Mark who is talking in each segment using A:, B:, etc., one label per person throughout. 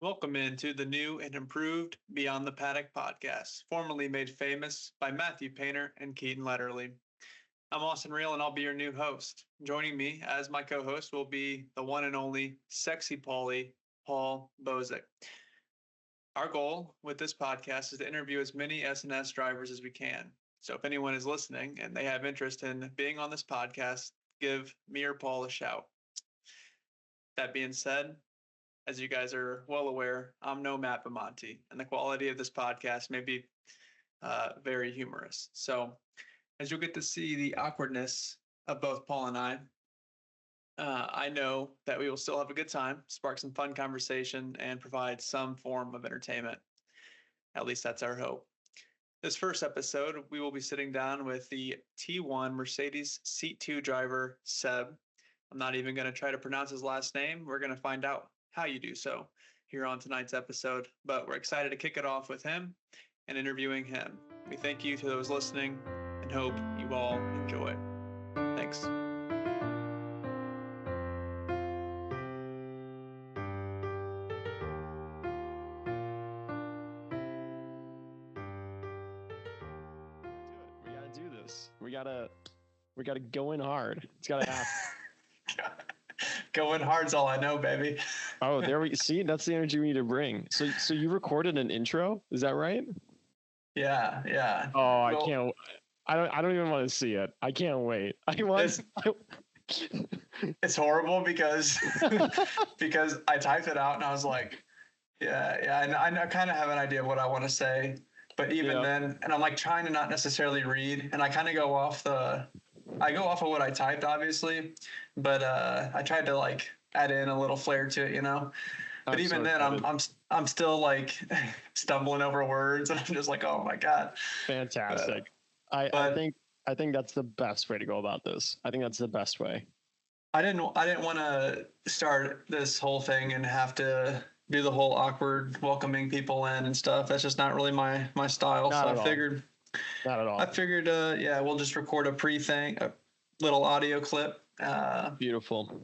A: Welcome into the new and improved Beyond the Paddock podcast, formerly made famous by Matthew Painter and Keaton Letterly. I'm Austin Real, and I'll be your new host. Joining me as my co-host will be the one and only Sexy Paulie, Paul Bozick. Our goal with this podcast is to interview as many S&S drivers as we can. So if anyone is listening and they have interest in being on this podcast, give me or Paul a shout. That being said, as you guys are well aware, I'm no Matt Bamonte, and the quality of this podcast may be very humorous. So, as you'll get to see the awkwardness of both Paul and I know that we will still have a good time, spark some fun conversation, and provide some form of entertainment. At least that's our hope. This first episode, we will be sitting down with the T1 Mercedes Seat 2 driver, Seb. I'm not even going to try to pronounce his last name. We're going to find out how you do so here on tonight's episode, but we're excited to kick it off with him and interviewing him. We thank you to those listening and hope you all enjoy. Thanks.
B: We gotta do this. We gotta go in hard. It's gotta happen.
A: Going hard's all I know, baby.
B: Oh, there we see. That's the energy we need to bring. So you recorded an intro? Is that right?
A: Yeah.
B: Oh, I can't. I don't even want to see it. I can't wait.
A: It's horrible because I typed it out and I was like, yeah. I kind of have an idea of what I want to say, but even then, and I'm like trying to not necessarily read, and I kind of go off of what I typed, obviously, but I tried to like add in a little flair to it, But even then, I'm still like stumbling over words, and I'm just like, oh my god.
B: Fantastic. I think that's the best way to go about this. I think that's the best way.
A: I didn't want to start this whole thing and have to do the whole awkward welcoming people in and stuff. That's just not really my style.
B: Not
A: I figured.
B: Not at all.
A: I figured, we'll just record a little audio clip.
B: Beautiful.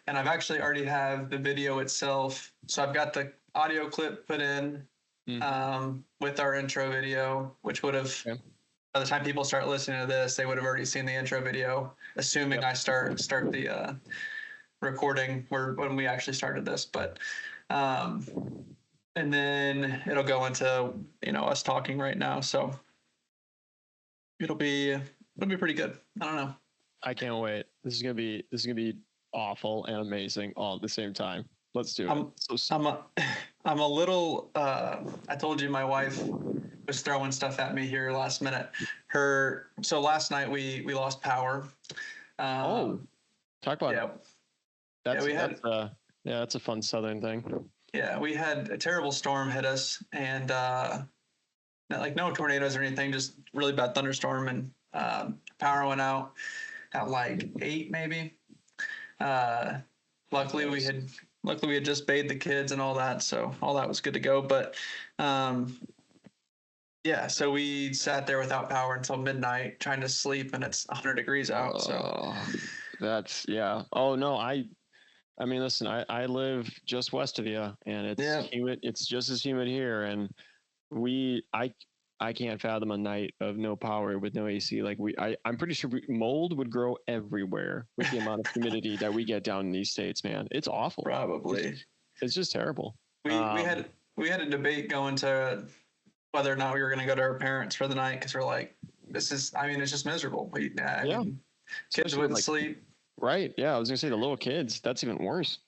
A: And I've actually already have the video itself. So I've got the audio clip put in with our intro video, which would have, by the time people start listening to this, they would have already seen the intro video, assuming I start the recording when we actually started this. But and then it'll go into us talking right now. So it'll be pretty good. I don't know.
B: I can't wait. This is gonna be awful and amazing all at the same time. Let's do it.
A: I'm a little. I told you my wife was throwing stuff at me here last minute. So last night we lost power.
B: Talk about it.
A: Yeah,
B: that's a fun Southern thing.
A: Yeah, we had a terrible storm hit us, and no tornadoes or anything, just really bad thunderstorm, and power went out at like 8 maybe. Luckily we had just bathed the kids and all that, so all that was good to go. But so we sat there without power until midnight trying to sleep, and it's 100 degrees out. So
B: that's Oh no, I mean, listen, I live just west of you, and it's humid. It's just as humid here, and I can't fathom a night of no power with no AC. Like I'm pretty sure mold would grow everywhere with the amount of humidity that we get down in these states, man. It's awful.
A: Probably.
B: It's just terrible.
A: We had a debate going to whether or not we were going to go to our parents for the night, because we're like, it's just miserable. Kids wouldn't sleep.
B: Right. Yeah. I was gonna say the little kids. That's even worse.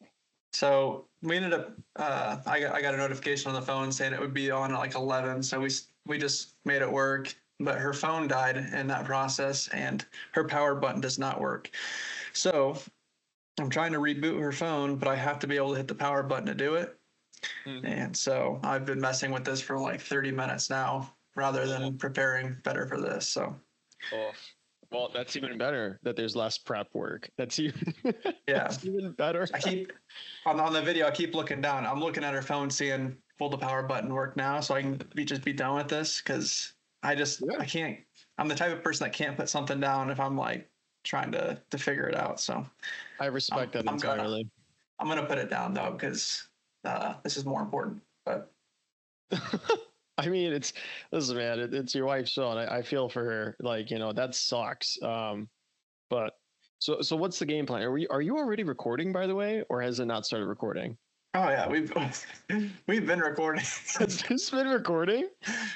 A: So we ended up. I got a notification on the phone saying it would be on at like 11. So we just made it work. But her phone died in that process, and her power button does not work. So I'm trying to reboot her phone, but I have to be able to hit the power button to do it. Mm-hmm. And so I've been messing with this for like 30 minutes now, rather than preparing better for this. So.
B: Oh. Well, that's even better that there's less prep work. That's even better.
A: I keep on the video. I keep looking down. I'm looking at her phone, seeing will the power button work now, so I can be done with this, because I can't. I'm the type of person that can't put something down if I'm like trying to figure it out. So
B: I respect that entirely.
A: I'm gonna put it down though, because this is more important. But
B: I mean, listen, man, it's your wife's show, and I feel for her. Like, that sucks. But so what's the game plan? Are you already recording, by the way, or has it not started recording?
A: Oh yeah, we've been recording.
B: Has this been recording?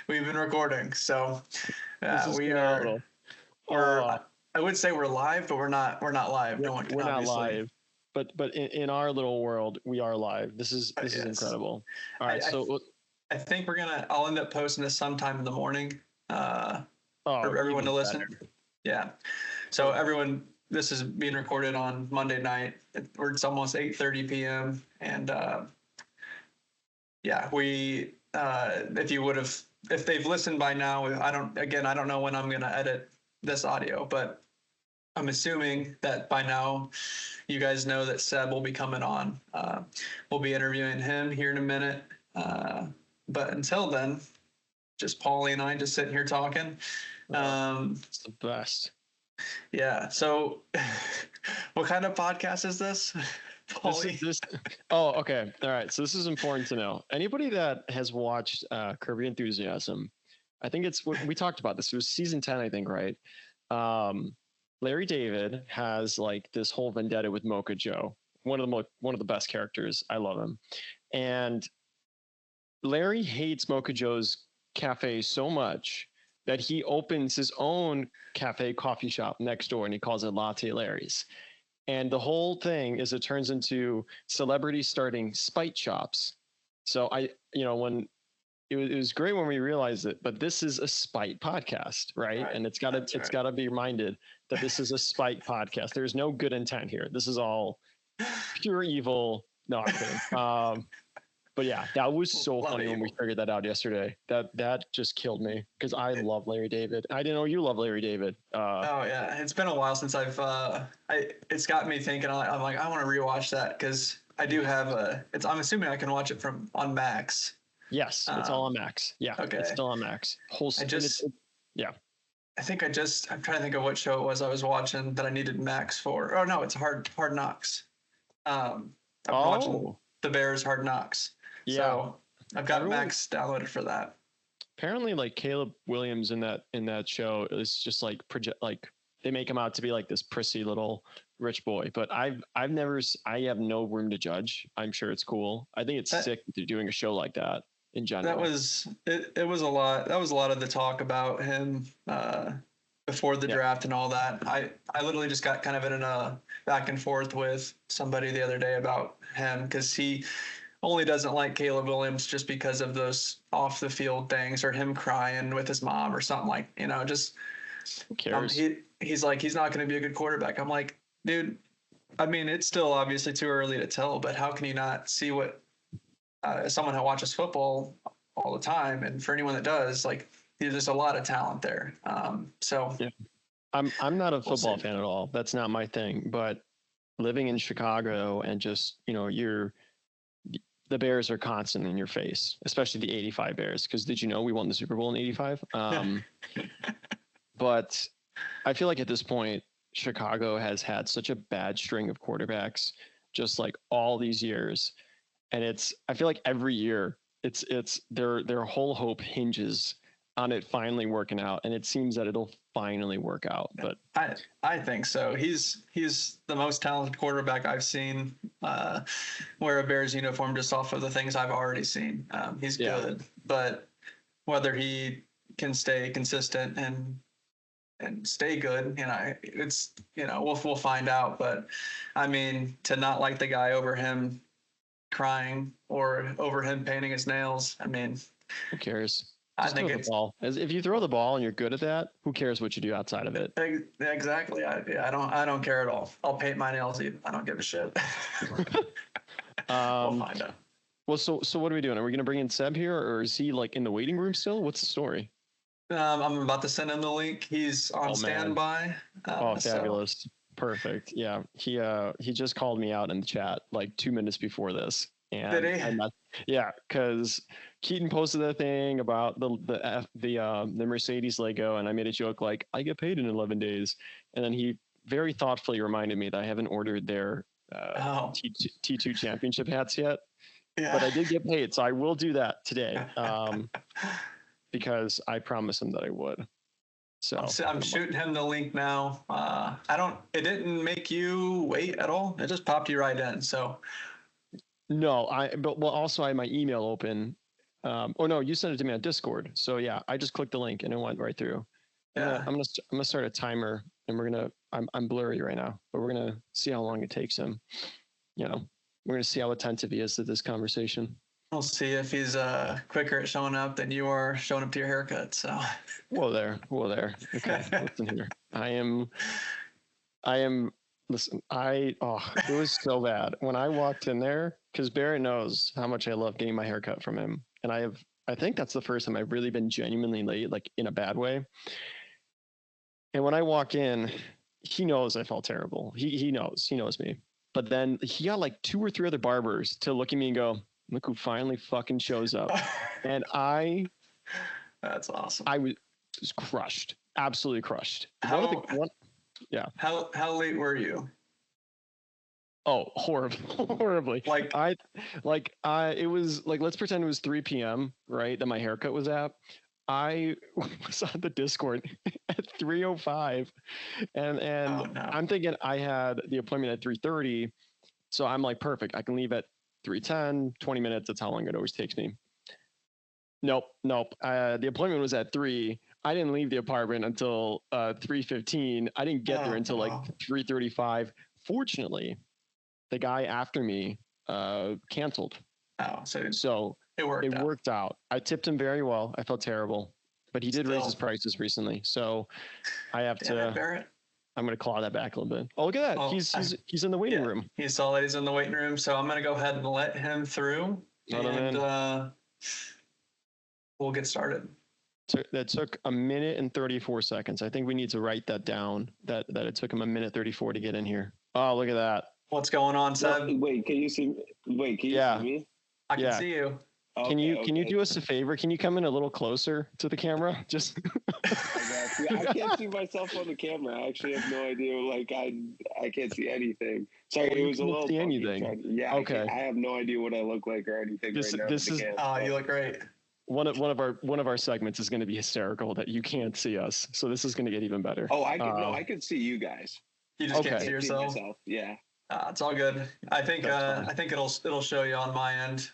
A: We've been recording. So we
B: phenomenal.
A: we're I would say we're live, but we're not live. No one can
B: we're not
A: obviously.
B: Live. But in our little world, we are live. This is incredible. All right,
A: I think I'll end up posting this sometime in the morning for everyone to listen. Better. Yeah. So everyone, this is being recorded on Monday night. It's almost 8:30 p.m. And if they've listened by now, I don't know when I'm going to edit this audio, but I'm assuming that by now you guys know that Seb will be coming on. We'll be interviewing him here in a minute. But until then, just Paulie and I just sitting here talking.
B: It's the best.
A: Yeah. So what kind of podcast is this?
B: Paulie? Oh, okay. All right. So this is important to know. Anybody that has watched Curb Your Enthusiasm, I think we talked about this. It was season 10, I think, right? Larry David has like this whole vendetta with Mocha Joe, one of the best characters. I love him. And Larry hates Mocha Joe's cafe so much that he opens his own coffee shop next door, and he calls it Latte Larry's. And the whole thing is it turns into celebrities starting spite shops. So when it was great when we realized it, but this is a spite podcast, right? And it's gotta be reminded that this is a spite podcast. There's no good intent here. This is all pure evil. No, I'm kidding. But yeah, that was so funny when we figured that out yesterday. That just killed me because I love Larry David. I didn't know you love Larry David.
A: Oh yeah, it's been a while since it's got me thinking. I'm like, I want to rewatch that because I do have I'm assuming I can watch it on Max.
B: Yes, it's all on Max. Yeah, okay. It's still on Max.
A: I think I'm trying to think of what show it was I was watching that I needed Max for. Oh no, it's Hard Knocks. I'm watching the Bears Hard Knocks. Yeah. So I've got Max downloaded for that.
B: Apparently, like Caleb Williams in that show is just like they make him out to be like this prissy little rich boy. But I have no room to judge. I'm sure it's cool. I think it's sick that they're doing a show like that in general.
A: That was a lot. That was a lot of the talk about him before the draft and all that. I literally just got kind of in a back and forth with somebody the other day about him because he only doesn't like Caleb Williams just because of those off the field things or him crying with his mom or something like, just
B: who cares?
A: He's like, he's not going to be a good quarterback. I'm like, dude, I mean, it's still obviously too early to tell, but how can you not see what someone who watches football all the time, and for anyone that does, like, there's a lot of talent there. So
B: yeah. I'm not a football fan at all. That's not my thing. But living in Chicago and just the Bears are constant in your face, especially the '85 Bears. Because did you know we won the Super Bowl in '85? But I feel like at this point, Chicago has had such a bad string of quarterbacks, just like all these years. And I feel like every year it's their whole hope hinges on it finally working out. And it seems that it'll finally work out. But
A: I think so. He's the most talented quarterback I've seen wear a Bears uniform just off of the things I've already seen. He's good, but whether he can stay consistent and stay good, we'll find out. But I mean, to not like the guy over him crying or over him painting his nails, I mean,
B: who cares? I think it's the ball. If you throw the ball and you're good at that, who cares what you do outside of it?
A: Exactly. I don't care at all. I'll paint my nails even. I don't give a shit. We'll find out.
B: Well, so what are we doing? Are we going to bring in Seb here, or is he like in the waiting room still? What's the story?
A: I'm about to send him the link. He's on standby.
B: Fabulous. So. Perfect. Yeah. He just called me out in the chat like 2 minutes before this. And
A: did he?
B: Because Keaton posted that thing about the Mercedes Lego, and I made a joke like, I get paid in 11 days. And then he very thoughtfully reminded me that I haven't ordered their T2 championship hats yet. but I did get paid, so I will do that today. Because I promised him that I would. So
A: I'm shooting him the link now. It didn't make you wait at all. It just popped you right in. So
B: no, also I had my email open. Oh no, you sent it to me on Discord. So yeah, I just clicked the link and it went right through.
A: Yeah.
B: I'm gonna start a timer, and I'm blurry right now, but we're gonna see how long it takes him. We're gonna see how attentive he is to this conversation.
A: We'll see if he's quicker at showing up than you are showing up to your haircut. So.
B: Whoa there. Okay, listen here. I am. Listen, it was so bad when I walked in there, because Barrett knows how much I love getting my haircut from him, and I think that's the first time I've really been genuinely late, like in a bad way. And when I walk in, he knows I felt terrible. He knows me. But then he got like 2 or 3 other barbers to look at me and go, "Look who finally fucking shows up." And
A: that's awesome.
B: I was crushed, absolutely crushed. Yeah.
A: How late were you?
B: Oh, horribly. It was like, let's pretend it was 3 p.m., right? That my haircut was at. I was on the Discord at 3:05, and
A: oh, no.
B: I'm thinking I had the appointment at 3:30, so I'm like, perfect. I can leave at 3:10, 20 minutes. That's how long it always takes me. Nope. The appointment was at 3. I didn't leave the apartment until 3:15. I didn't get there until like 3:35. Fortunately, the guy after me canceled.
A: Oh,
B: so it worked out. I tipped him very well. I felt terrible, but he did raise his prices recently, so I have to. I'm going to claw that back a little bit. Oh, look at that! Oh, he's in the waiting room.
A: He saw that he's in the waiting room, so I'm going to go ahead and let him through, and we'll get started.
B: So that took 1minute and 34 seconds. I think we need to write that down. That it took him 1:34 to get in here. Oh, look at that!
A: What's going on, Seb?
C: Wait, can you see? Can you see me?
A: I can see you.
B: Okay, can you do us a favor? Can you come in a little closer to the camera? Just
C: I can't see myself on the camera. I actually have no idea. Like I can't see anything. Sorry, it was a little.
B: See anything?
C: Yeah. Okay. I have no idea what I look like or anything right now.
B: This is.
A: You look great.
B: One of our segments is going to be hysterical that you can't see us. So this is going to get even better.
C: Oh, I can see you guys.
A: You just can't see yourself.
C: Yeah.
A: It's all good. I think it'll show you on my end.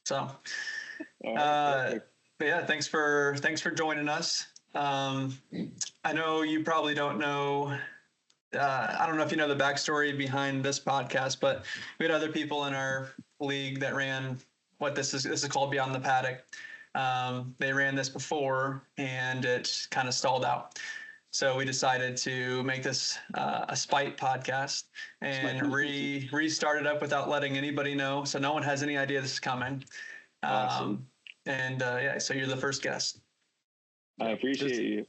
A: But yeah, thanks for joining us. I know you probably don't know. I don't know if you know the backstory behind this podcast, but we had other people in our league that ran what this is called Beyond the Paddock. They ran this before and it kind of stalled out. So we decided to make this a spite podcast and restart it up without letting anybody know. So no one has any idea this is coming. Awesome. So you're the first guest.
C: I appreciate you.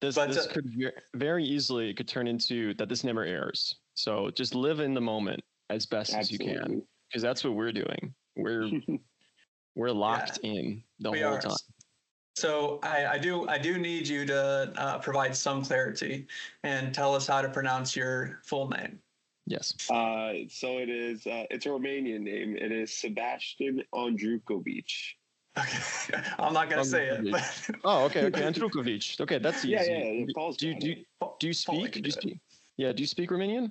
B: This could very easily turn into that this never airs. So just live in the moment as best as you can, because that's what we're doing. We're locked in the whole time.
A: So I do need you to provide some clarity and tell us how to pronounce your full name.
B: Yes.
C: So it is. It's a Romanian name. It is Sebastian Andruchovici.
A: Okay. I'm not gonna say it. But
B: oh, okay. Andruchovici. Okay, that's easy.
C: Yeah.
B: Do you speak? Yeah. Do you speak Romanian?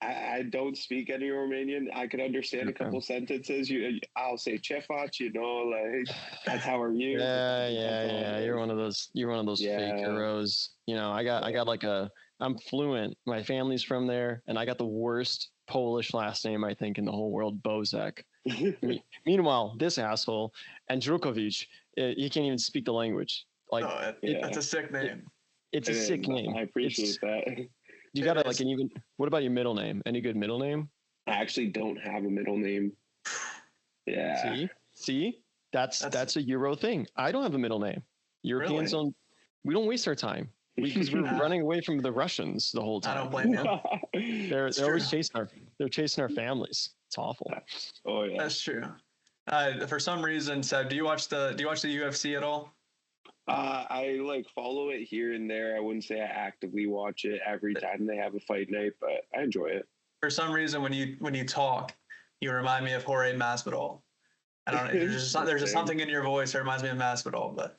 C: I don't speak any Romanian. I can understand a couple sentences. I'll say "Cefaci," like that's how are you?
B: Yeah. You're one of those fake heroes. I got I'm fluent. My family's from there, and I got the worst Polish last name I think in the whole world, Bozek. Meanwhile, this asshole Andruchovici, he can't even speak the language.
A: That's a sick name.
B: It's a sick name.
C: I appreciate that.
B: You got what about your middle name? Any good middle name?
C: I actually don't have a middle name. Yeah.
B: See? That's a Euro thing. I don't have a middle name. Europeans we don't waste our time. Because we're running away from the Russians the whole time.
A: I don't blame you.
B: They're always chasing our families. It's awful.
C: Oh yeah.
A: That's true. For some reason, Seb, do you watch the UFC at all?
C: I follow it here and there. I wouldn't say I actively watch it every time they have a fight night, but I enjoy it.
A: For some reason, when you talk, You remind me of Jorge Masvidal. I don't know. There's just something in your voice that reminds me of Masvidal, but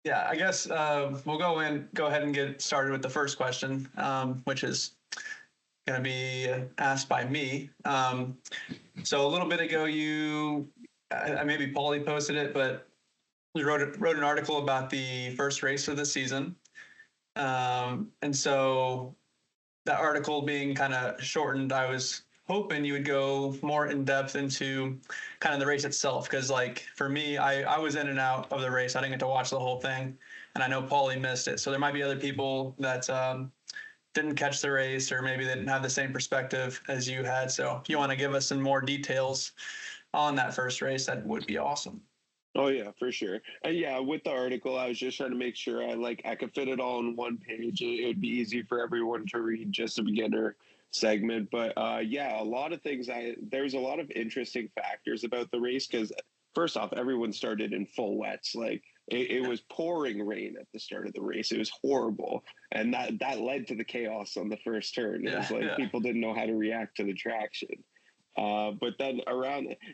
A: yeah, I guess we'll go ahead and get started with the first question, which is going to be asked by me. So a little bit ago, maybe Paulie posted it, but you wrote an article about the first race of the season. And so that article being kind of shortened, I was hoping you would go more in depth into kind of the race itself. Because like for me, I was in and out of the race. I didn't get to watch the whole thing. And I know Paulie missed it. So there might be other people that didn't catch the race, or maybe they didn't have the same perspective as you had. So if you want to give us some more details on that first race, that would be awesome.
C: Oh yeah, for sure. And yeah, with the article, I was just trying to make sure I could fit it all in one page. It would be easy for everyone to read, just a beginner segment. But yeah, a lot of things. There's a lot of interesting factors about the race because first off, everyone started in full wets. Like it was pouring rain at the start of the race. It was horrible, and that led to the chaos on the first turn. It was like people didn't know how to react to the traction. But then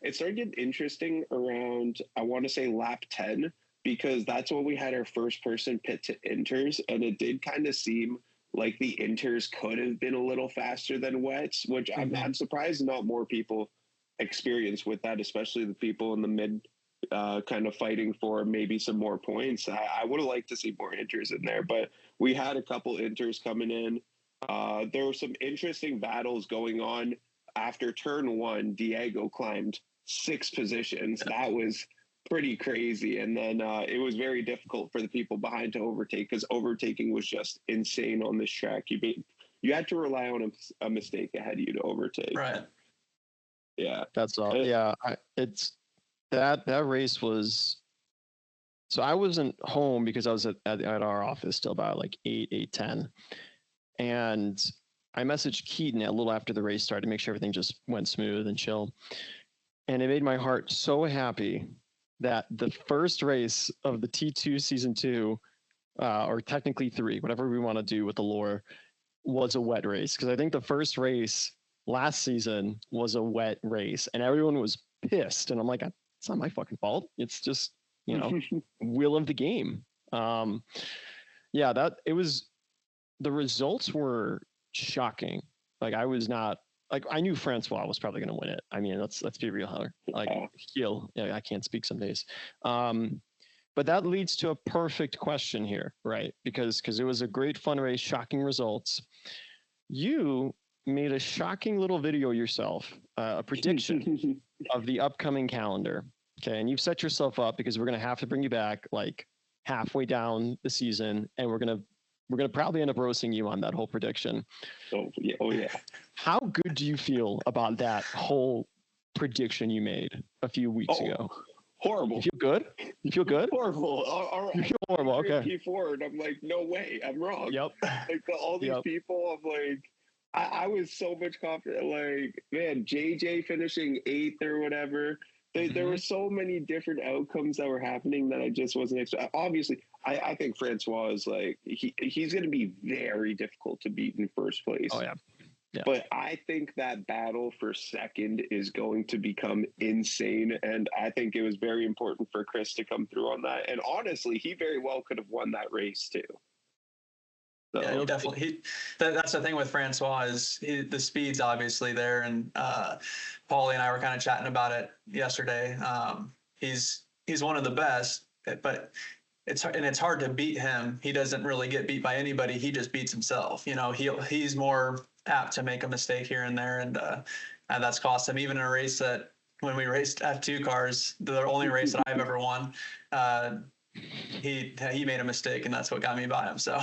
C: it started getting interesting around, I want to say lap 10, because that's when we had our first person pit to inters. And it did kind of seem like the inters could have been a little faster than wets, which I'm surprised not more people experience with that, especially the people in the mid kind of fighting for maybe some more points. I would have liked to see more inters in there, but we had a couple inters coming in. There were some interesting battles going on. After turn 1, Diego climbed 6 positions. That was pretty crazy. And then it was very difficult for the people behind to overtake, because overtaking was just insane on this track. You had to rely on a mistake ahead of you to overtake.
A: Right.
C: Yeah.
B: That's all. Yeah. It's that race was. So I wasn't home because I was at our office till about like 8:10. And I messaged Keaton a little after the race started to make sure everything just went smooth and chill. And it made my heart so happy that the first race of the T2 season 2, or technically 3, whatever we want to do with the lore, was a wet race. Because I think the first race last season was a wet race and everyone was pissed. And I'm like, it's not my fucking fault. It's just, will of the game. Yeah, the results were shocking. Like I knew Francois was probably going to win it. I mean, let's be real here. Like I can't speak some days. But that leads to a perfect question here, right? Because it was a great fun race, shocking results. You made a shocking little video yourself, a prediction of the upcoming calendar. Okay, and you've set yourself up because we're going to have to bring you back like halfway down the season, and we're going to probably end up roasting you on that whole prediction.
C: Oh yeah.
B: How good do you feel about that whole prediction you made a few weeks ago?
C: Horrible.
B: You feel good? You feel good?
C: Horrible. All right.
B: You feel horrible. Okay.
C: Q4, and I'm like, no way, I'm wrong.
B: Yep.
C: Like all these people, I'm like, I was so much confident. Like, man, JJ finishing 8th or whatever. There were so many different outcomes that were happening that I just wasn't expecting. Obviously, I think Francois is like, he's going to be very difficult to beat in first place.
B: Oh, yeah.
C: But I think that battle for second is going to become insane. And I think it was very important for Chris to come through on that. And honestly, he very well could have won that race too.
A: So, yeah, definitely. That's the thing with Francois is the speed's obviously there. And Paulie and I were kind of chatting about it yesterday. He's one of the best, but it's hard to beat him. He doesn't really get beat by anybody. He just beats himself. He's more apt to make a mistake here and there, and that's cost him. Even in a race that when we raced F2 cars, the only race that I've ever won, he made a mistake, and that's what got me by him. So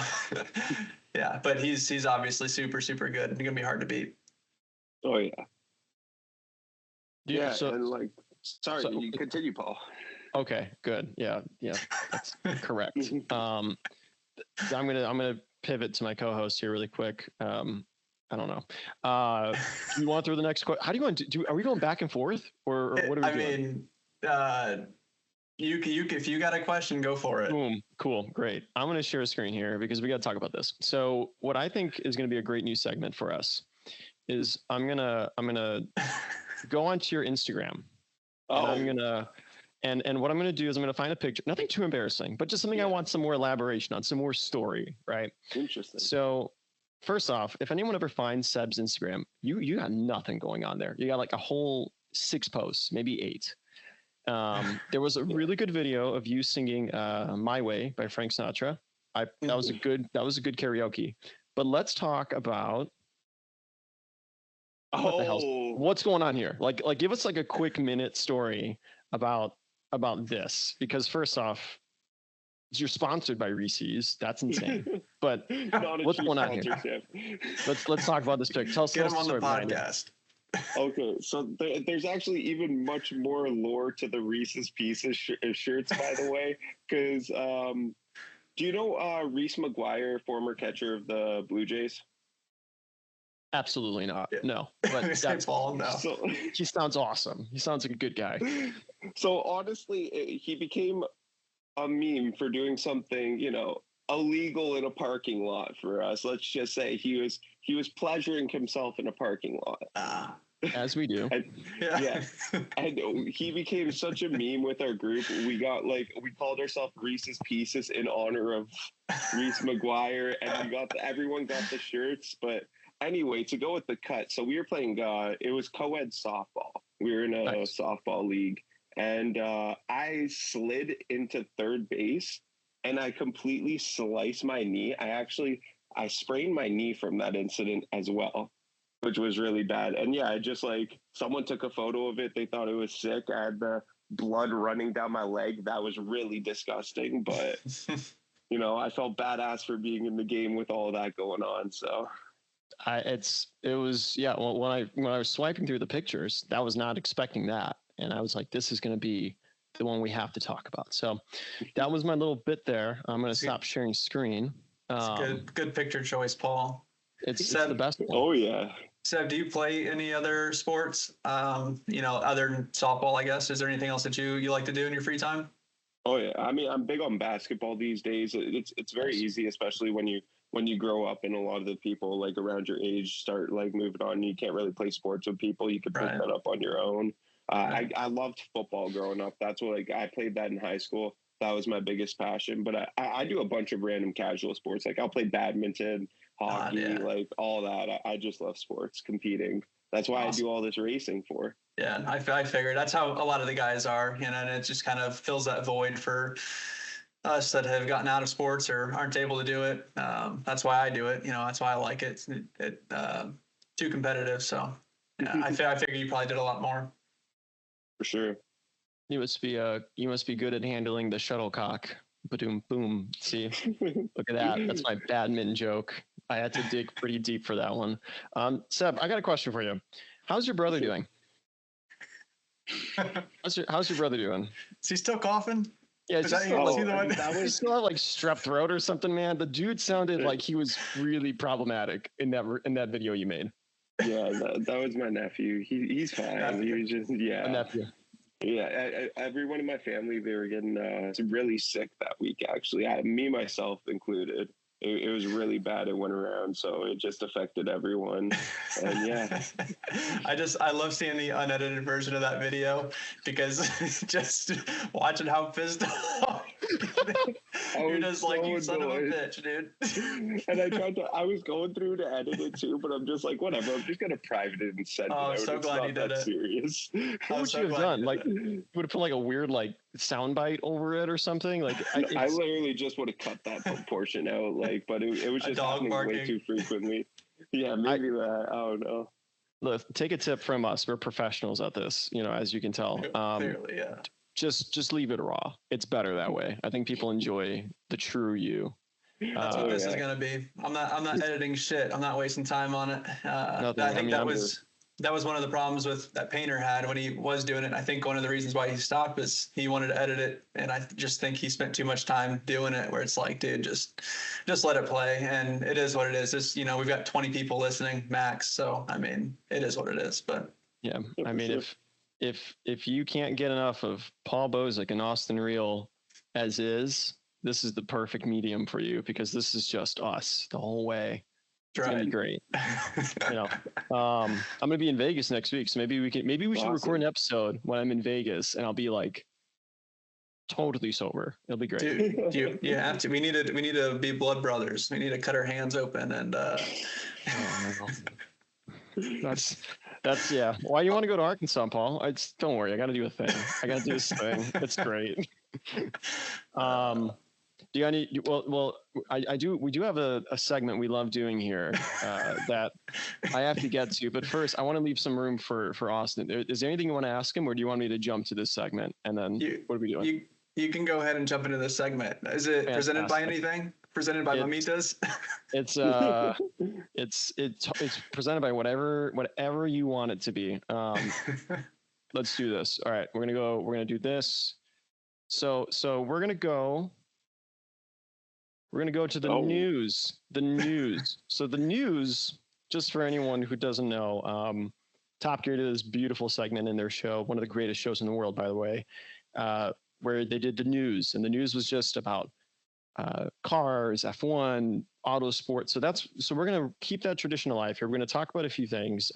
A: yeah, but he's obviously super, super good. It's gonna be hard to beat.
C: Oh yeah.
B: Yeah. So,
C: and you continue, Paul.
B: Okay, good. Yeah, that's correct. I'm gonna pivot to my co-host here really quick. I don't know. Do you want to throw the next question? How do you want to do? Are we going back and forth, or what are we doing?
A: I mean, if you got a question, go for it.
B: Boom. Cool. Great. I'm going to share a screen here because we got to talk about this. So what I think is going to be a great new segment for us is I'm gonna go onto your Instagram, and I'm gonna and what I'm gonna do is I'm gonna find a picture, nothing too embarrassing, but just something I want some more elaboration on, some more story, right?
C: Interesting.
B: So first off, if anyone ever finds Seb's Instagram, you got nothing going on there. You got like a whole 6 posts, maybe 8. There was a really good video of you singing "My Way" by Frank Sinatra. That was a good karaoke. But let's talk about what's going on here. Like give us like a quick minute story about this, because first off, you're sponsored by Reese's. That's insane. But what's going on here? Let's talk about this pic. Tell us
A: Get him on the
B: story
A: podcast.
C: Okay, so there's actually even much more lore to the Reese's Pieces shirts, by the way, because do you know Reese McGuire, former catcher of the Blue Jays?
B: Absolutely not. No, but
A: that's all. No,
C: so,
B: he sounds awesome. He sounds like a good guy.
C: So honestly, he became a meme for doing something, illegal in a parking lot for us. Let's just say he was pleasuring himself in a parking lot.
B: As we do.
C: And, and he became such a meme with our group. We called ourselves Reese's Pieces in honor of Reese McGuire, and everyone got the shirts. But anyway, to go with the cut, so we were playing. It was co-ed softball. We were in a softball league, and I slid into third base, and I completely sliced my knee. I sprained my knee from that incident as well, which was really bad. And I just someone took a photo of it. They thought it was sick. I had the blood running down my leg. That was really disgusting. But, I felt badass for being in the game with all that going on. So well, when I was swiping through the pictures, I was not expecting that. And I was like, this is going to be the one we have to talk about. So that was my little bit there. I'm going to stop sharing screen.
A: Good picture choice, Paul.
B: It's the best one.
C: Oh, yeah.
A: Seb, do you play any other sports? Other than softball, I guess. Is there anything else that you like to do in your free time?
C: Oh yeah, I mean, I'm big on basketball these days. It's very easy, especially when you grow up and a lot of the people around your age start moving on. You can't really play sports with people. You can pick that up on your own. I loved football growing up. That's what I played that in high school. That was my biggest passion. But I do a bunch of random casual sports. I'll play badminton, hockey, all that. I just love sports, competing. That's why I do all this racing for.
A: Yeah, I figured that's how a lot of the guys are, and it just kind of fills that void for us that have gotten out of sports or aren't able to do it. That's why I do it. That's why I like it. It's too competitive. So I figure you probably did a lot more.
C: For sure.
B: You must be good at handling the shuttlecock. Ba-doom, boom. See, look at that. That's my badminton joke. I had to dig pretty deep for that one. Seb, I got a question for you. How's your brother doing? How's your brother doing?
A: Is he still coughing?
B: Yeah,
A: he still
B: had strep throat or something, man. The dude sounded like he was really problematic in that video you made.
C: Yeah, that was my nephew. He's fine. He was just
B: A nephew.
C: Yeah, everyone in my family, they were getting really sick that week, actually. Me, myself included. It was really bad. It went around, so it just affected everyone. And yeah.
A: I love seeing the unedited version of that video, because just watching how pissed off you're just like, you son of a bitch, dude.
C: And I was going through to edit it too, but I'm just like, whatever, I'm just gonna private it and send it out.
A: I'm so glad you did it.
C: Serious.
B: What would you have done? You would have put a weird soundbite over it or something?
C: I literally just would have cut that portion out, but it was just happening way too frequently. Yeah, maybe that. I don't know.
B: Look, take a tip from us. We're professionals at this, as you can tell.
A: Clearly, yeah.
B: Just leave it raw. It's better that way. I think people enjoy the true you.
A: That's what this is gonna be. I'm not editing shit. I'm not wasting time on it. I think that was one of the problems that Painter had when he was doing it. I think one of the reasons why he stopped is he wanted to edit it, and I just think he spent too much time doing it. Where it's like, dude, just let it play, and it is what it is. It's, we've got 20 people listening max, so I mean, it is what it is. But
B: yeah, I mean, if you can't get enough of Paul Bozick and Austin Reel as is, this is the perfect medium for you, because this is just us the whole way. It's gonna be great. You know, I'm gonna be in Vegas next week, so maybe we should record an episode when I'm in Vegas, and I'll be like totally sober. It'll be great.
A: Dude, you have to. We need to be blood brothers. We need to cut our hands open and.
B: That's yeah. Why you want to go to Arkansas, Paul? Don't worry. I got to do a thing. I got to do this thing. It's great. Do you any? Well, I do. We do have a segment we love doing here that I have to get to. But first, I want to leave some room for Austin. Is there anything you want to ask him, or do you want me to jump to this segment and then what are we doing?
A: You can go ahead and jump into this segment. Is it presented by anything? Presented by Mamitas? It's presented by whatever you want it to be. Let's do this. All right, we're gonna do this. So we're gonna go to the news. The news. So the news, just for anyone who doesn't know, Top Gear did this beautiful segment in their show, one of the greatest shows in the world, by the way, where they did the news, and the news was just about cars, F1, auto sports. So we're going to keep that tradition alive here. We're going to talk about a few things.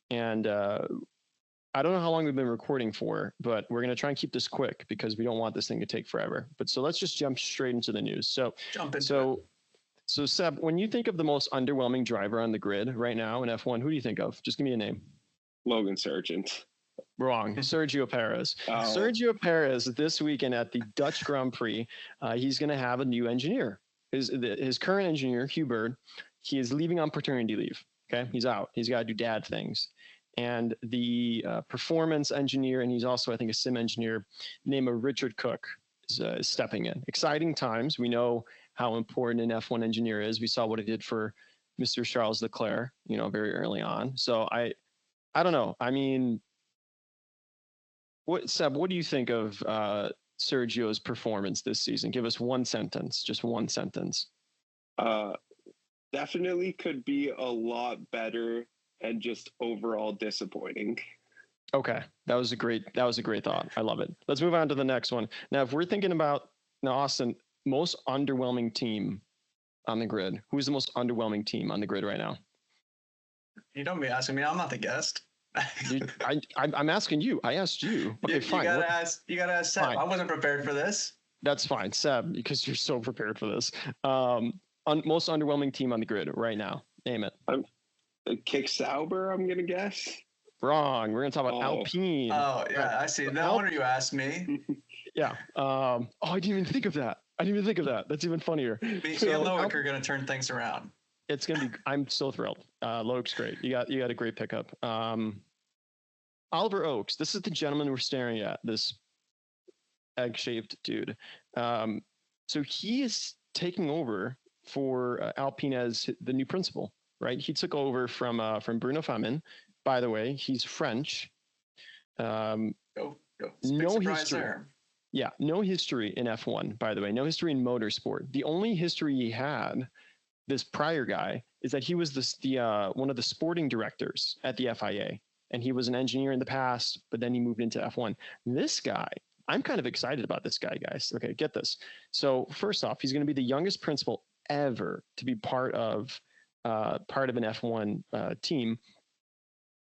A: And I don't know how long we've been recording for, but we're going to try and keep this quick because we don't want this thing to take forever. But so let's just jump straight into the news. So Seb, when you think of the most underwhelming driver on the grid right now in F1, who do you think of? Just give me a name.
C: Logan Sargent.
B: Wrong. Sergio Perez. Sergio Perez this weekend at the Dutch Grand Prix, he's going to have a new engineer. His current engineer, Hugh Bird, he is leaving on paternity leave. Okay, he's out. He's got to do dad things. And the performance engineer, and he's also, I think, a sim engineer named Richard Cook is stepping in. Exciting times. We know how important an F1 engineer is. We saw what it did for Mr. Charles Leclerc, very early on. So I don't know. I mean, Seb, what do you think of Sergio's performance this season? Give us one sentence, just one sentence.
C: Definitely could be a lot better and just overall disappointing.
B: Okay, that was a great thought. I love it. Let's move on to the next one. Now, if we're thinking about Austin, most underwhelming team on the grid. Who's the most underwhelming team on the grid right now?
A: You don't be asking me. I'm not the guest.
B: I'm asking you. I asked you. Okay, fine.
A: You gotta ask Seb. Fine. I wasn't prepared for this.
B: That's fine, Seb, because you're so prepared for this. Most underwhelming team on the grid right now. Name it.
C: Kick Sauber, I'm gonna guess.
B: Wrong. We're gonna talk about Alpine.
A: Oh yeah, right. I see. No wonder you asked me.
B: Yeah. I didn't even think of that. That's even funnier.
A: Me and Loic are gonna turn things around.
B: It's gonna be. I'm so thrilled. Loic's great. You got a great pickup. Oliver Oakes. This is the gentleman we're staring at. This egg-shaped dude. So he is taking over for Alpine as the new principal. Right. He took over from Bruno Famin. By the way, he's French. No history. There. Yeah, no history in F1. By the way, no history in motorsport. The only history he had, this prior guy, is that he was one of the sporting directors at the FIA, and he was an engineer in the past, but then he moved into F1. This guy, I'm kind of excited about this guy, guys. Okay, get this. So first off, he's going to be the youngest principal ever to be part of an F1 team.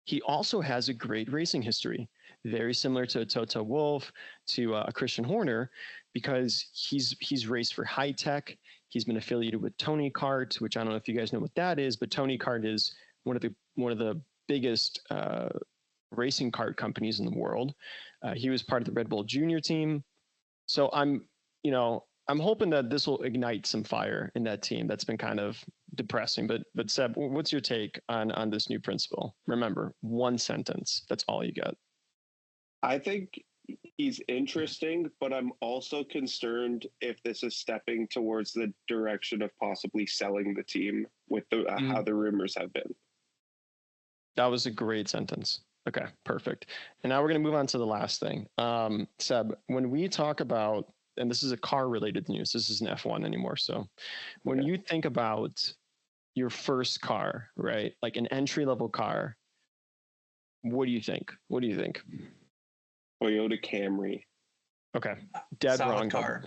B: He also has a great racing history, very similar to Toto Wolff, to Christian Horner, because he's raced for High Tech. He's been affiliated with Tony Kart, which I don't know if you guys know what that is, but Tony Kart is one of the biggest racing kart companies in the world. He was part of the Red Bull Junior team. So I'm hoping that this will ignite some fire in that team. That's been kind of depressing. But Seb, what's your take on this new principal? Remember, one sentence. That's all you got.
C: I think he's interesting, but I'm also concerned if this is stepping towards the direction of possibly selling the team with how the rumors have been.
B: That was a great sentence. Okay, perfect. And now we're going to move on to the last thing. Seb, when we talk about, and this is a car-related news, this isn't F1 anymore. So when you think about your first car, right, like an entry-level car, what do you think? Toyota
C: Camry.
B: Okay, dead
A: solid
B: wrong.
A: Car.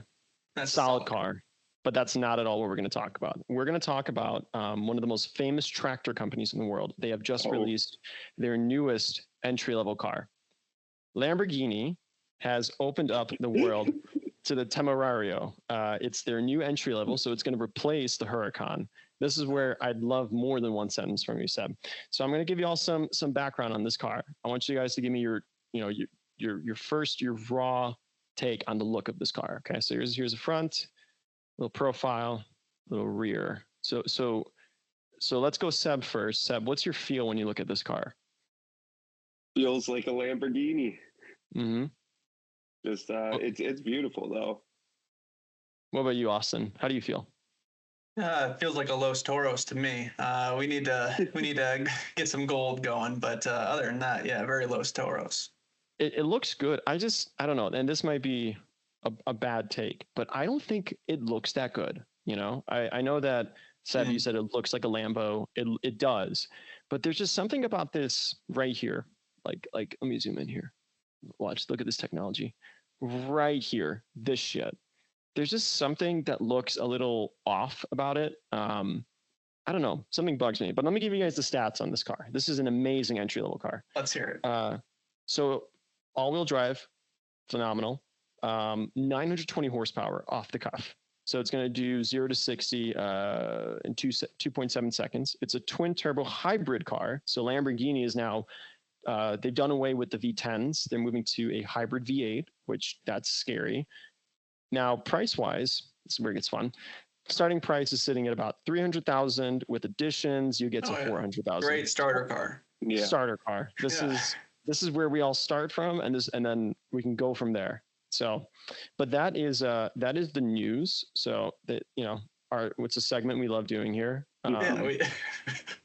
A: That's
B: solid car. But that's not at all what we're going to talk about. We're going to talk about one of the most famous tractor companies in the world. They have just released their newest entry-level car. Lamborghini has opened up the world to the Temerario. It's their new entry level, so it's going to replace the Huracan. This is where I'd love more than one sentence from you, Seb. So I'm going to give you all some background on this car. I want you guys to give me your raw take on the look of this car. Okay, so here's the front, little profile, little rear. So let's go Seb first. Seb, what's your feel when you look at this car?
C: Feels like a Lamborghini.
B: Mm-hmm.
C: Just it's beautiful though.
B: What about you, Austin? How do you feel?
A: It feels like a Los Toros to me. We need to get some gold going, but other than that, yeah, very Los Toros.
B: It looks good. I don't know, and this might be a bad take, but I don't think it looks that good. You know, I know that Seb, you said it looks like a Lambo. It does, but there's just something about this right here. Like let me zoom in here. Watch, look at this technology right here. This shit. There's just something that looks a little off about it. I don't know. Something bugs me. But let me give you guys the stats on this car. This is an amazing entry level car.
A: Let's hear it.
B: So all-wheel drive, phenomenal. 920 horsepower off the cuff. So it's going to do 0 to 60 in 2.7 seconds. It's a twin turbo hybrid car. So Lamborghini is now they've done away with the V10s. They're moving to a hybrid V8, which that's scary. Now, price-wise, this is where it gets fun. Starting price is sitting at about $300,000. With additions, you get to $400,000.
A: Great starter car.
B: Yeah. Starter car. This is where we all start from, and then we can go from there. So, but that is the news. So that what's a segment we love doing here.
A: We've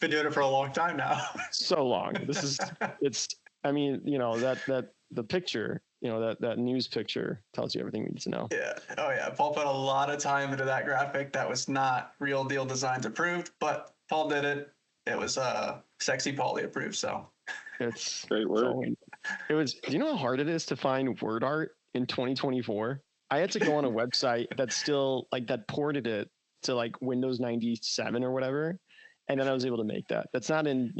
A: been doing it for a long time now.
B: So long. I mean, that the picture, that news picture tells you everything we need to know.
A: Yeah. Oh yeah. Paul put a lot of time into that graphic. That was not Real Deal Designs approved, but Paul did it. It was Sexy Paulie approved. So
B: it's
C: great work.
B: It was. Do you know how hard it is to find word art in 2024? I had to go on a website that's still that ported it to Windows 97 or whatever, and then I was able to make that. That's not in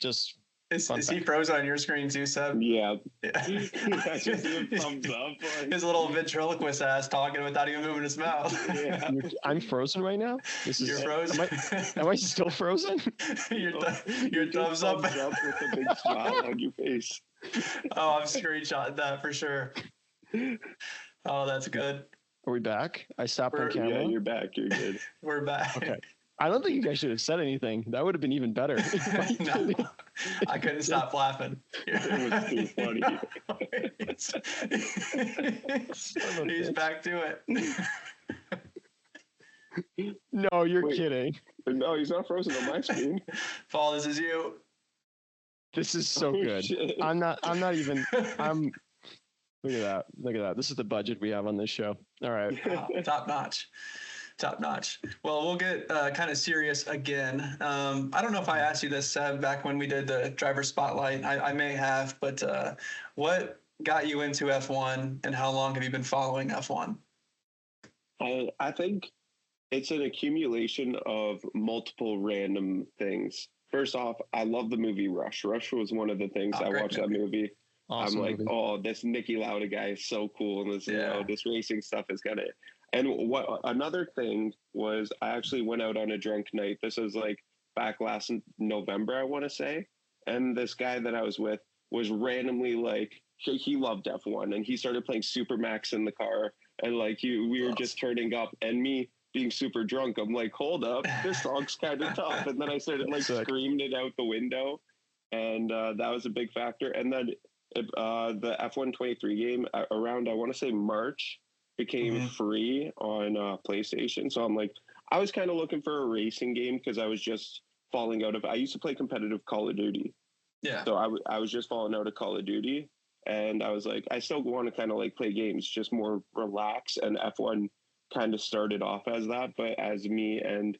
B: just.
A: Is he frozen on your screen too, Seb?
C: Yeah.
A: Just thumbs up. His little ventriloquist ass talking without even moving his mouth.
B: Yeah. I'm frozen right now.
A: You're frozen.
B: Am I still frozen?
A: your thumbs up
C: with a big smile on your face.
A: Oh, I'm screenshotting that for sure. Oh, that's good.
B: Are we back? I stopped on camera.
C: Yeah, you're back. You're good.
A: We're back.
B: Okay. I don't think you guys should have said anything. That would have been even better.
A: No, I couldn't stop laughing.
C: It was too funny.
A: He's back to
B: it. No, you're kidding.
C: No, he's not frozen on my screen.
A: Paul, this is you.
B: This is so good. Shit. I'm not even. Look at that. This is the budget we have on this show. All right.
A: Wow, top notch. Well, we'll get kind of serious again. I don't know if I asked you this, Seb, back when we did the driver spotlight. I may have, but what got you into F1 and how long have you been following F1?
C: I think it's an accumulation of multiple random things. First off, I love the movie Rush. Rush was one of the things I watched that movie. Awesome I'm like, movie. Oh, this Nicky Lauda guy is so cool. And this, this racing stuff is kind of. And what another thing was, I actually went out on a drunk night. This was back last November, I want to say. And this guy that I was with was randomly he loved F1 and he started playing Supermax in the car. And we were just turning up and me being super drunk. I'm like, hold up, this song's kind of tough. And then I started screaming it out the window. And that was a big factor. And then the F1 23 game around, I want to say March, became free on PlayStation. So I'm I was kind of looking for a racing game because I was just falling out of. I used to play competitive Call of Duty. Yeah. So I was just falling out of Call of Duty, and I was I still want to kind of play games, just more relax. And F1 kind of started off as that, but as me and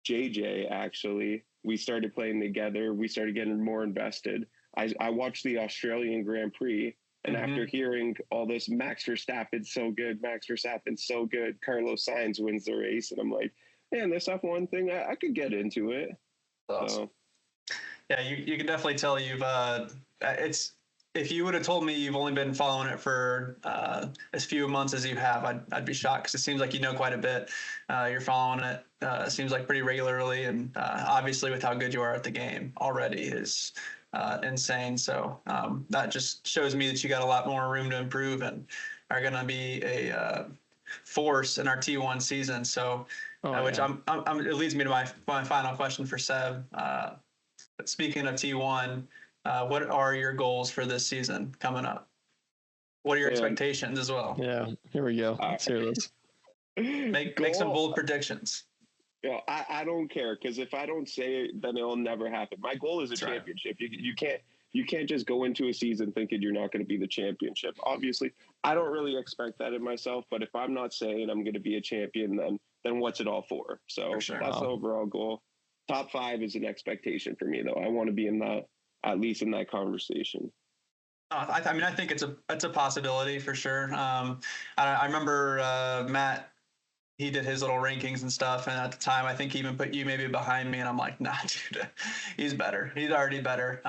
C: JJ actually, we started playing together. We started getting more invested. I watched the Australian Grand Prix. And after hearing all this, Max Verstappen's so good, Carlos Sainz wins the race, and I'm like, man, this F1 thing, I could get into it.
A: Awesome. So. Yeah, you can definitely tell you've it's. If you would have told me you've only been following it for as few months as you have, I'd be shocked, because it seems like you know quite a bit. You're following it, seems like pretty regularly, and obviously with how good you are at the game already is insane. So that just shows me that you got a lot more room to improve and are going to be a force in our T1 season. So, which it leads me to my final question for Seb. Speaking of T1. What are your goals for this season coming up? What are your expectations as well?
B: Yeah, here we go. Let's hear this.
A: Make some bold predictions.
C: Yeah, I don't care, because if I don't say it, then it'll never happen. My goal is a championship. Right. You can't just go into a season thinking you're not going to be the championship. Obviously, I don't really expect that in myself. But if I'm not saying I'm going to be a champion, then what's it all for? So that's the overall goal. Top 5 is an expectation for me, though. I want to be in that. At least in that conversation.
A: I mean, I think it's a possibility for sure. I remember Matt, he did his little rankings and stuff, and at the time, I think he even put you maybe behind me, and I'm like, nah, dude, he's better. He's already better.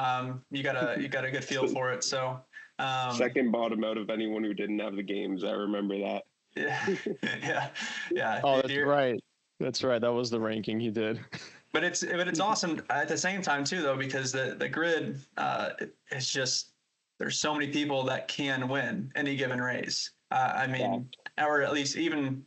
A: You got a good feel for it. So
C: second bottom out of anyone who didn't have the games. I remember that.
A: Yeah.
B: Oh, that's right. That's right. That was the ranking he did.
A: But it's awesome at the same time too, though, because the grid it's just, there's so many people that can win any given race. I mean, or at least even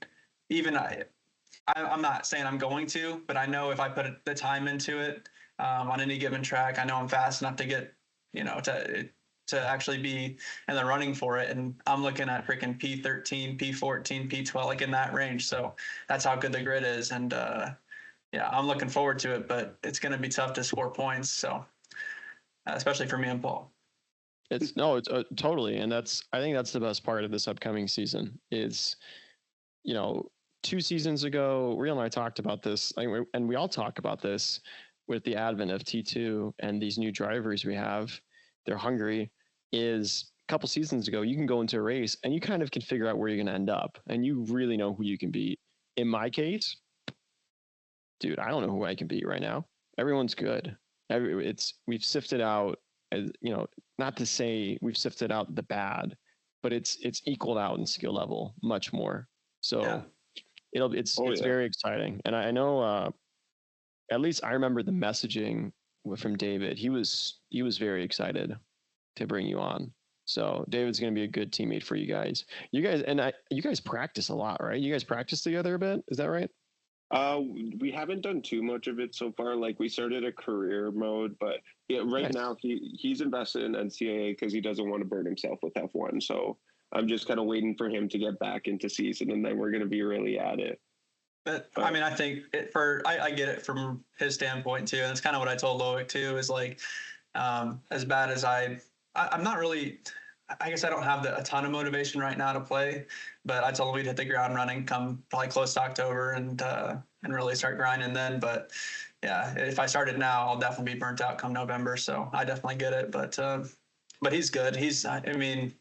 A: I'm not saying I'm going to, but I know if I put the time into it on any given track, I know I'm fast enough to get to actually be in the running for it. And I'm looking at freaking P13, P14, P12, like in that range. So that's how good the grid is, and yeah, I'm looking forward to it, but it's going to be tough to score points. So, especially for me and Paul.
B: It's totally. And I think that's the best part of this upcoming season is, 2 seasons ago, Real and I talked about this, and we all talk about this with the advent of T2 and these new drivers we have. They're hungry. Is a couple seasons ago, you can go into a race and you kind of can figure out where you're going to end up, and you really know who you can beat. In my case, dude, I don't know who I can beat right now. Everyone's good. We've sifted out, not to say we've sifted out the bad, but it's equaled out in skill level much more. So it's very exciting. And I know, at least I remember the messaging from David. He was very excited to bring you on. So David's going to be a good teammate for you guys. You guys practice a lot, right? You guys practice together a bit. Is that right?
C: We haven't done too much of it so far. Like, we started a career mode, but now he's invested in NCAA because he doesn't want to burn himself with F1. So I'm just kind of waiting for him to get back into season, and then we're going to be really at it.
A: But I mean, I think I get it from his standpoint too, and that's kind of what I told Loic too. Is like, as bad as I'm not really. I guess I don't have a ton of motivation right now to play, but I told him we'd hit the ground running come probably close to October and really start grinding then. But yeah, if I started now, I'll definitely be burnt out come November. So I definitely get it. But he's good. Anytime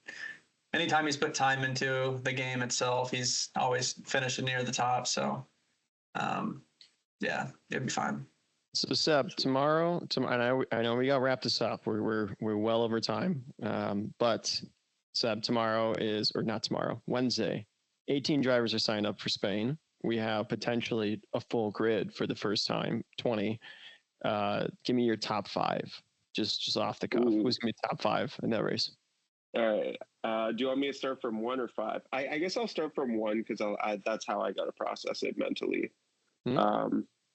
A: he's put time into the game itself, he's always finishing near the top. So yeah, it'll be fine.
B: So Seb, tomorrow, and I know we got to wrap this up. We're well over time. But Seb, Wednesday, 18 drivers are signed up for Spain. We have potentially a full grid for the first time, 20. Give me your top 5, just off the cuff. Who's gonna be top 5 in that race?
C: All right. Do you want me to start from 1 or 5? I guess I'll start from 1 because that's how I got to process it mentally.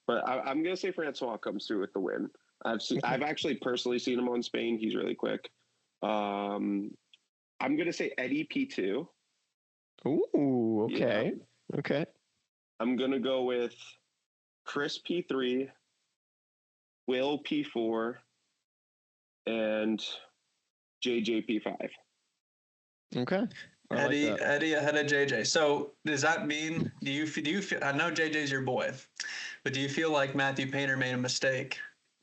C: But I'm going to say Francois comes through with the win. I've actually personally seen him on Spain. He's really quick. I'm going to say Eddie P2.
B: Ooh, okay. Yeah. Okay.
C: I'm going to go with Chris P3, Will P4, and JJ P5.
B: Okay.
A: Eddie ahead of JJ. So does that mean, do you feel, I know JJ's your boy, but do you feel like Matthew Painter made a mistake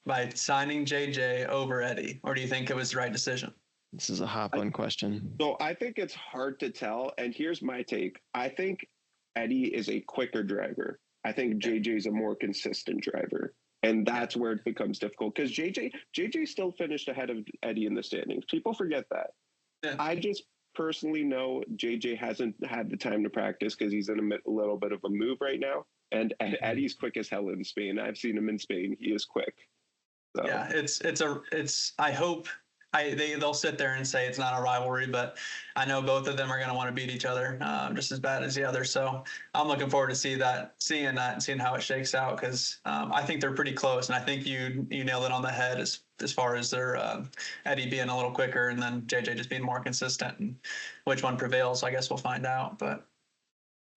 A: by signing JJ over Eddie, or do you think it was the right decision?
B: This is a hot button question.
C: So I think it's hard to tell. And here's my take. I think Eddie is a quicker driver. I think JJ's a more consistent driver. And that's where it becomes difficult because JJ still finished ahead of Eddie in the standings. People forget that. Yeah. I just personally know JJ hasn't had the time to practice because he's in a little bit of a move right now. And Eddie's quick as hell in Spain. I've seen him in Spain. He is quick. So.
A: Yeah, I hope they'll sit there and say it's not a rivalry, but I know both of them are going to want to beat each other just as bad as the other. So I'm looking forward to seeing that and seeing how it shakes out because I think they're pretty close. And I think you nailed it on the head as far as their Eddie being a little quicker and then JJ just being more consistent. And which one prevails, I guess we'll find out. But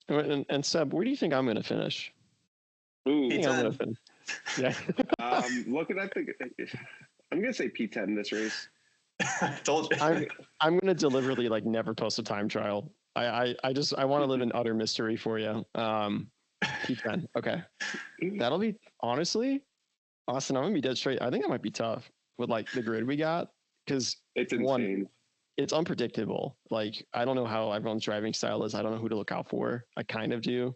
B: and Seb, where do you think I'm going to finish?
C: Ooh,
B: I'm going to finish. Yeah.
C: Looking at I'm going to say P10 this race.
A: I told you.
B: I'm going to deliberately never post a time trial. I want to live in utter mystery for you. P10. Okay. That'll be, honestly, Austin, I'm going to be dead straight. I think that might be tough with the grid we got because
C: it's insane.
B: It's unpredictable. I don't know how everyone's driving style is. I don't know who to look out for. I kind of do.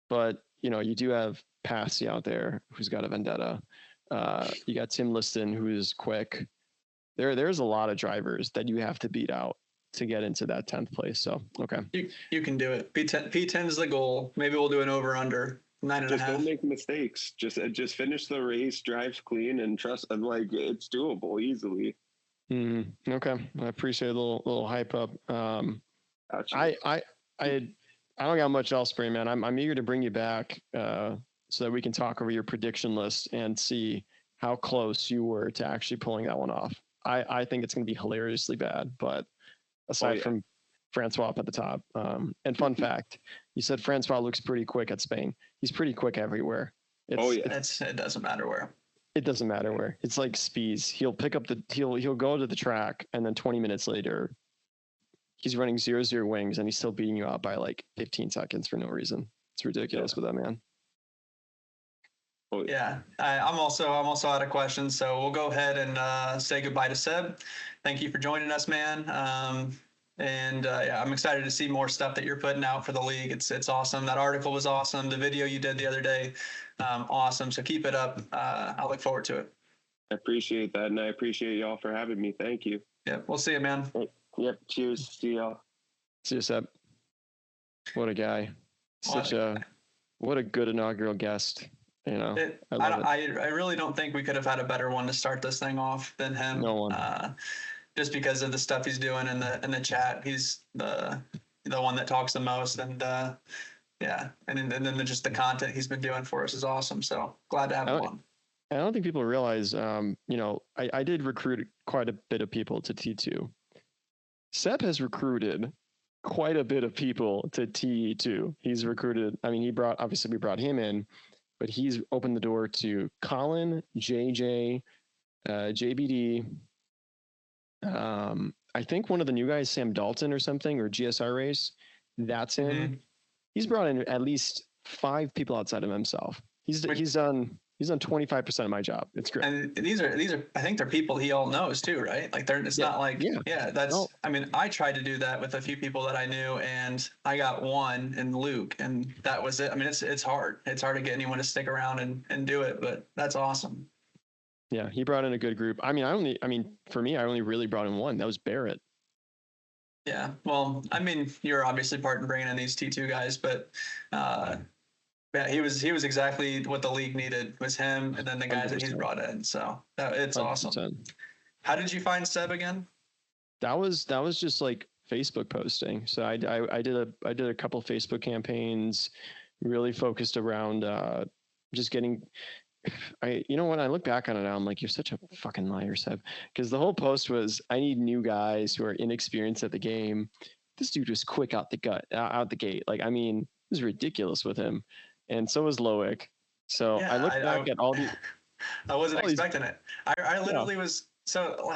B: But, you do have Passy out there who's got a vendetta. You got Tim Liston who's quick. There's a lot of drivers that you have to beat out to get into that 10th place. So, okay.
A: You can do it. P10 is the goal. Maybe we'll do an over-under 9.5.
C: Just don't make mistakes. Just finish the race, drive clean, and trust. It's doable easily.
B: Okay. I appreciate a little hype up.
C: Gotcha.
B: I don't got much else for you, man. I'm eager to bring you back so that we can talk over your prediction list and see how close you were to actually pulling that one off. I think it's going to be hilariously bad, but aside from Francois up at the top. And fun fact, you said Francois looks pretty quick at Spain. He's pretty quick everywhere.
A: It doesn't matter where.
B: It doesn't matter where. It's like Spies. He'll pick up he'll go to the track and then 20 minutes later, he's running 0-0 wings and he's still beating you out by 15 seconds for no reason. It's ridiculous with that man.
A: Yeah, I'm also out of questions, so we'll go ahead and say goodbye to Seb. Thank you for joining us, man. I'm excited to see more stuff that you're putting out for the league. It's awesome. That article was awesome. The video you did the other day, awesome. So keep it up. I look forward to it.
C: I appreciate that, and I appreciate y'all for having me. Thank you.
A: Yeah, we'll see you, man.
C: Yep. Cheers. See y'all.
B: See you, Seb. What a guy. What a good inaugural guest.
A: I really don't think we could have had a better one to start this thing off than him.
B: No one.
A: Just because of the stuff he's doing in the chat. He's the one that talks the most, and then just the content he's been doing for us is awesome. So glad to have him on.
B: I don't think people realize, I did recruit quite a bit of people to T2. Seb has recruited quite a bit of people to T2. He's recruited, we brought him in, but he's opened the door to Colin, JJ, JBD. I think one of the new guys, Sam Dalton or something, or GSR race, that's him. Mm-hmm. He's brought in at least 5 people outside of himself. He's done 25% of my job. It's great.
A: And these are I think they're people he all knows too, right? Not like that's no. I tried to do that with a few people that I knew, and I got one in Luke, and that was it. It's hard. It's hard to get anyone to stick around and do it, but that's awesome.
B: Yeah, he brought in a good group. For me, I only really brought in one. That was Barrett.
A: Yeah, well, you're obviously part in bringing in these T2 guys, but yeah, he was exactly what the league needed, was him and then the guys 100%. That he's brought in. So it's 100%. Awesome. How did you find Seb again?
B: That was just Facebook posting. So I did a couple Facebook campaigns, really focused around just getting. When I look back on it now, I'm like, you're such a fucking liar, Seb. Because the whole post was, I need new guys who are inexperienced at the game. This dude was quick out the gate. It was ridiculous with him. And so was Loic. So yeah, I look back at all the.
A: I wasn't expecting it. I literally was. So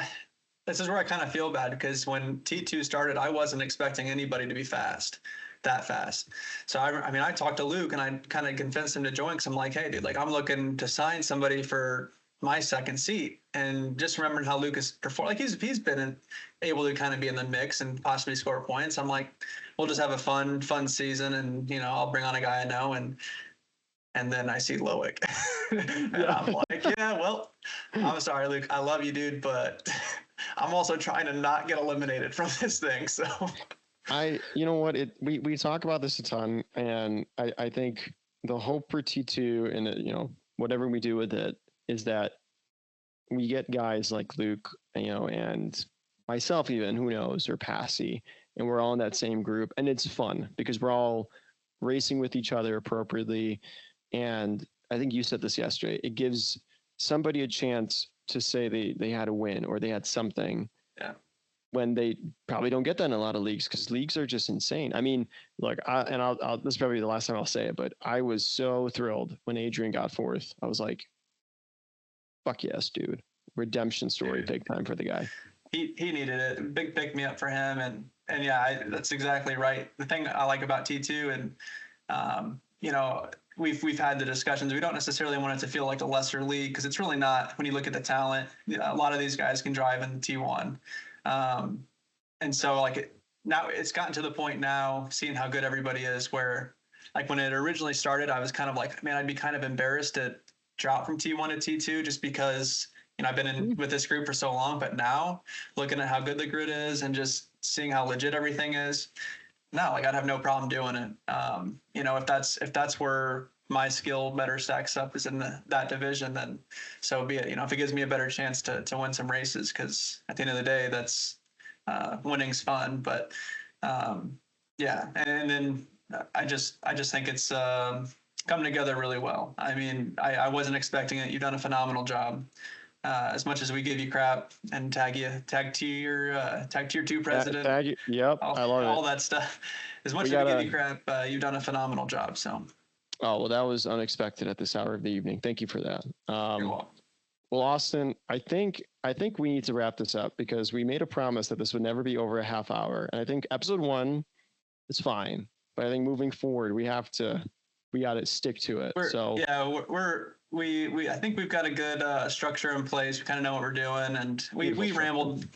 A: this is where I kind of feel bad, because when T2 started, I wasn't expecting anybody to be that fast. So I talked to Luke and I kind of convinced him to join, because I'm like, hey dude, I'm looking to sign somebody for my second seat. And just remembering how Lucas performed, like he's been able to kind of be in the mix and possibly score points. I'm like, we'll just have a fun season, and I'll bring on a guy I know, and then I see Loic, and I'm like, yeah, well, I'm sorry, Luke, I love you, dude, but I'm also trying to not get eliminated from this thing. So
B: you know what, we talk about this a ton, and I think the hope for T2 and whatever we do with it is that we get guys like Luke, and myself even, who knows, or Passy, and we're all in that same group, and it's fun because we're all racing with each other appropriately. And I think you said this yesterday, it gives somebody a chance to say they had a win or they had something.
A: Yeah.
B: When they probably don't get that in a lot of leagues, because leagues are just insane. I mean, look, I'll this is probably the last time I'll say it, but I was so thrilled when Adrian got fourth. I was like, fuck yes, dude. Redemption story, big time for the guy.
A: He needed it. Big pick me up for him, and yeah, that's exactly right. The thing I like about T2, and we've had the discussions. We don't necessarily want it to feel like a lesser league, because it's really not. When you look at the talent, a lot of these guys can drive in T1, and so now it's gotten to the point now, seeing how good everybody is, where like when it originally started, I was kind of like, man, I'd be kind of embarrassed to drop from T1 to T2 just because I've been in with this group for so long. But now, looking at how good the grid is and just seeing how legit everything is, no, I'd have no problem doing it. If that's where my skill better stacks up is in that division, then so be it. If it gives me a better chance to win some races, because at the end of the day, that's winning's fun. But yeah, and then I just think it's coming together really well. I mean, I wasn't expecting it. You've done a phenomenal job. As much as we give you crap and tag tier 2 president,
B: yep, I love
A: all that stuff. As much as we give you crap, you've done a phenomenal job. So,
B: well, that was unexpected at this hour of the evening. Thank you for that.
A: You're welcome.
B: Well, Austin, I think we need to wrap this up, because we made a promise that this would never be over a half hour, and I think episode 1 is fine, but I think moving forward we got to stick to it.
A: I think we've got a good structure in place. We kind of know what we're doing, and we rambled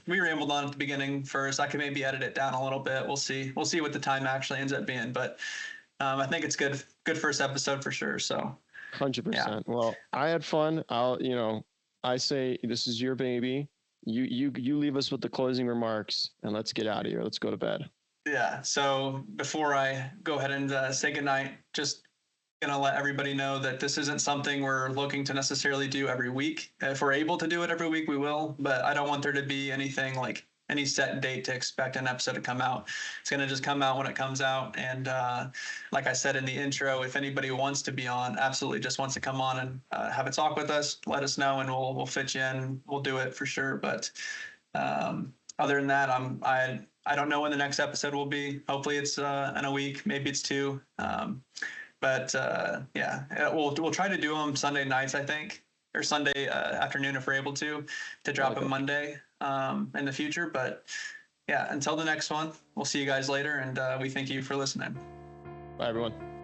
A: on at the beginning first. I could maybe edit it down a little bit. We'll see what the time actually ends up being, but I think it's good first episode for sure. So
B: 100%. Yeah. Well, I had fun. I say this is your baby. You leave us with the closing remarks, and let's get out of here. Let's go to bed.
A: Yeah. So before I go ahead and say goodnight, just gonna let everybody know that this isn't something we're looking to necessarily do every week. If we're able to do it every week, we will, but I don't want there to be anything like any set date to expect an episode to come out. It's gonna just come out when it comes out. And like I said in the intro, if anybody wants to be on, absolutely just wants to come on and have a talk with us, let us know, and we'll fit you in. We'll do it for sure. But other than that, I don't know when the next episode will be. Hopefully it's in a week, maybe it's 2. But yeah, we'll try to do them Sunday nights, I think, or Sunday afternoon if we're able to drop them Monday in the future. But yeah, until the next one, we'll see you guys later, and we thank you for listening.
B: Bye, everyone.